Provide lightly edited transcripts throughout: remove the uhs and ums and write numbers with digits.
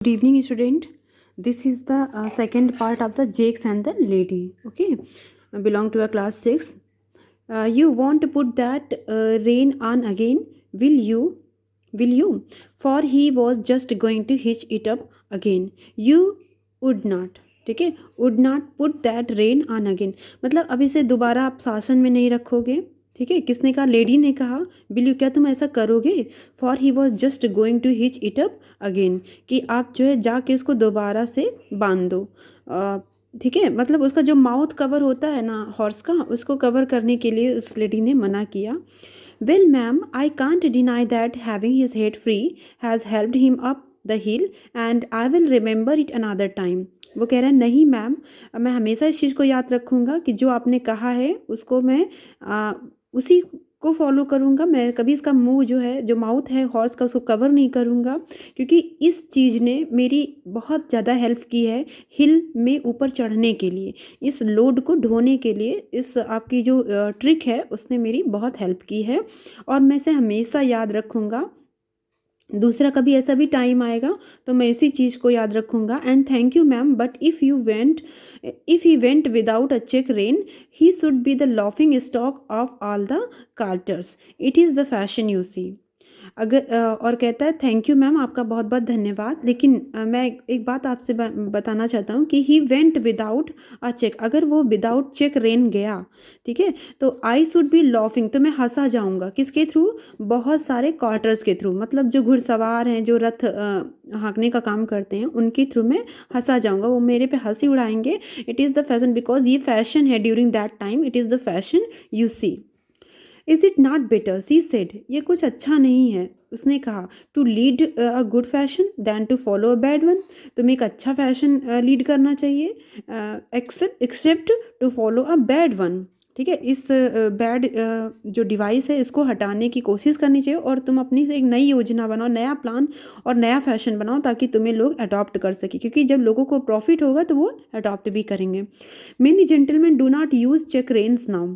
Good evening, student. This is the second part of the Jakes and the Lady. Okay, belong to a class 6. You want to put that rain on again, will you? Will you? For he was just going to hitch it up again. You would not. ठीक है, would not put that rain on again. मतलब अब इसे दोबारा आप शासन में नहीं रखोगे. ठीक है, किसने कहा? लेडी ने कहा. विल यू, क्या तुम ऐसा करोगे? For he was just going to hitch it up again, कि आप जो है जाके उसको दोबारा से बांध दो. ठीक है, मतलब उसका जो माउथ कवर होता है ना हॉर्स का, उसको कवर करने के लिए उस लेडी ने मना किया. Well ma'am, I can't deny that having his head free has helped him up the hill and I will remember it another time. वो कह रहा है, नहीं मैम, मैं हमेशा इस चीज़ को याद रखूँगा कि जो आपने कहा है उसको मैं उसी को फॉलो करूँगा. मैं कभी इसका मुंह जो है, जो माउथ है हॉर्स का, उसको कवर नहीं करूँगा, क्योंकि इस चीज़ ने मेरी बहुत ज़्यादा हेल्प की है हिल में ऊपर चढ़ने के लिए, इस लोड को ढोने के लिए. इस आपकी जो ट्रिक है उसने मेरी बहुत हेल्प की है और मैं इसे हमेशा याद रखूँगा. दूसरा कभी ऐसा भी टाइम आएगा तो मैं इसी चीज़ को याद रखूँगा. And thank you ma'am, but if he went without a check rein he should be the laughing stock of all the carters. It is the fashion you see. अगर और कहता है, थैंक यू मैम, आपका बहुत बहुत धन्यवाद, लेकिन मैं एक बात आपसे बताना चाहता हूँ कि he went without a check. अगर वो विदाउट चेक रेन गया, ठीक है, तो आई शुड बी लॉफिंग, तो मैं हंसा जाऊँगा. किसके थ्रू? बहुत सारे क्वार्टर्स के थ्रू. मतलब जो घुड़सवार हैं, जो रथ हाँकने का काम करते हैं, उनके थ्रू मैं हंसा जाऊँगा. वो मेरे पे हंसी उड़ाएंगे. It is the fashion, because ये फैशन है during that time. It is the fashion you see. Is it not better, she said, ये कुछ अच्छा नहीं है, उसने कहा, to lead a good fashion than to follow a bad one. तुम्हें एक अच्छा फैशन लीड करना चाहिए, except to follow a bad one. ठीक है, इस बैड जो डिवाइस है इसको हटाने की कोशिश करनी चाहिए और तुम अपनी एक नई योजना बनाओ, नया प्लान और नया फैशन बनाओ, ताकि तुम्हें लोग अडॉप्ट कर सके, क्योंकि जब लोगों को प्रॉफिट होगा तो वो अडॉप्ट भी करेंगे. Many gentleman do not use check reins now.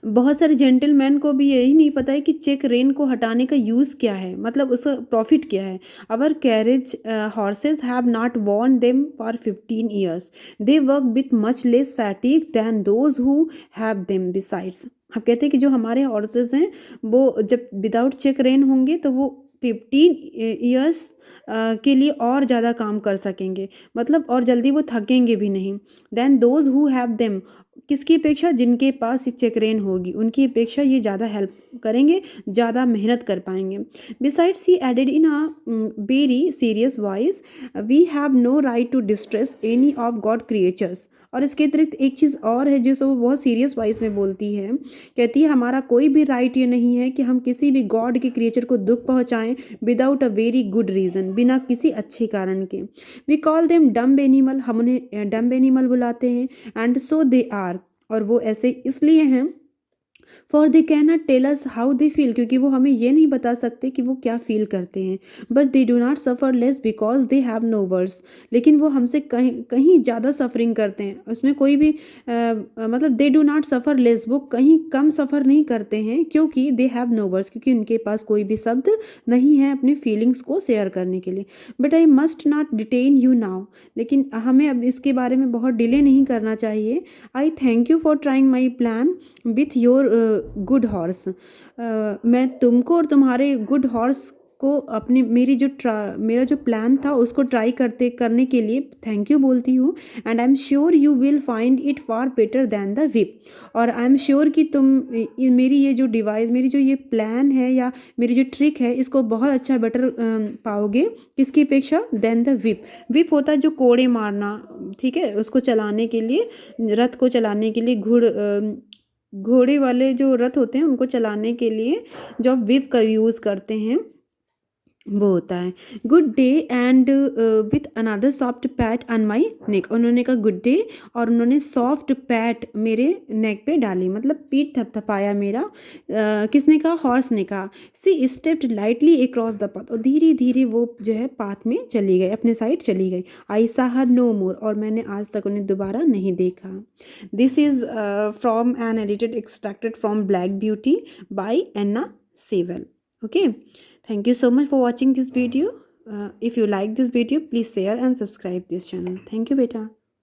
बहुत सारे जेंटलमैन को भी यही नहीं पता है कि चेक रेन को हटाने का यूज़ क्या है, मतलब उसका प्रॉफिट क्या है. Our carriage horses have not worn them for 15 years. They work with much less fatigue than those who have them besides. अब कहते हैं कि जो हमारे हॉर्सेज हैं वो जब विदाउट चेक रेन होंगे तो वो 15 ईयर्स के लिए और ज़्यादा काम कर सकेंगे, मतलब और जल्दी वो थकेंगे भी नहीं. Then those who have them, किसकी अपेक्षा? जिनके पास ये चेक रेन होगी उनकी अपेक्षा ये ज़्यादा हेल्प करेंगे, ज़्यादा मेहनत कर पाएंगे. Besides he added in a very serious voice, we have no right to distress any of God creatures. और इसके अतिरिक्त एक चीज़ और है जो वो बहुत सीरियस वॉइस में बोलती है. कहती है, हमारा कोई भी राइट ये नहीं है कि हम किसी भी गॉड के क्रिएचर को दुख पहुँचाएँ without a very good reason, बिना किसी अच्छे कारण के. We call them dumb animal, हम उन्हें डम्ब एनिमल बुलाते हैं. एंड सो दे आर, और वो ऐसे इसलिए हैं. For they can not tell us how they feel, क्योंकि वो हमें ये नहीं बता सकते कि वो क्या फील करते हैं. But they do not suffer less because they have no words. लेकिन वो हमसे कहीं कहीं ज़्यादा सफरिंग करते हैं. उसमें कोई भी मतलब दे डू नॉट सफ़र लेस, वो कहीं कम सफ़र नहीं करते हैं, क्योंकि दे हैव नो वर्ड्स, क्योंकि उनके पास कोई भी शब्द नहीं है अपने फीलिंग्स को शेयर करने के लिए. But I must not detain you now, लेकिन हमें अब इसके बारे में बहुत डिले नहीं करना चाहिए. आई thank you for trying my plan with your good horse. मैं तुमको और तुम्हारे गुड हॉर्स को अपने मेरा जो प्लान था उसको ट्राई करने के लिए थैंक यू बोलती हूँ. And I am sure you will find it far better than the whip. और आई एम श्योर कि तुम मेरी ये जो डिवाइस, मेरी जो ये प्लान है या मेरी जो ट्रिक है, इसको बहुत अच्छा बेटर पाओगे. किसकी अपेक्षा? Then the whip. विप होता है जो कोड़े मारना, ठीक है, उसको चलाने के लिए, रथ को चलाने के लिए, घोड़े वाले जो रथ होते हैं उनको चलाने के लिए जो आप विव का यूज़ करते हैं वो होता है. Good day and with another soft pat on my neck. उन्होंने कहा गुड डे और उन्होंने सॉफ्ट पैट मेरे नेक पे डाली, मतलब पीठ थपथपाया मेरा. किसने कहा? हॉर्स ने कहा. She stepped lightly across the path, और धीरे धीरे वो जो है पाथ में चली गई, अपने साइड चली गई. आई सा हर नो मोर, और मैंने आज तक उन्हें दोबारा नहीं देखा. This is from an edited extracted from Black Beauty by Anna Sewell. Okay, thank you so much for watching this video. if you like this video, please share and subscribe this channel. Thank you beta.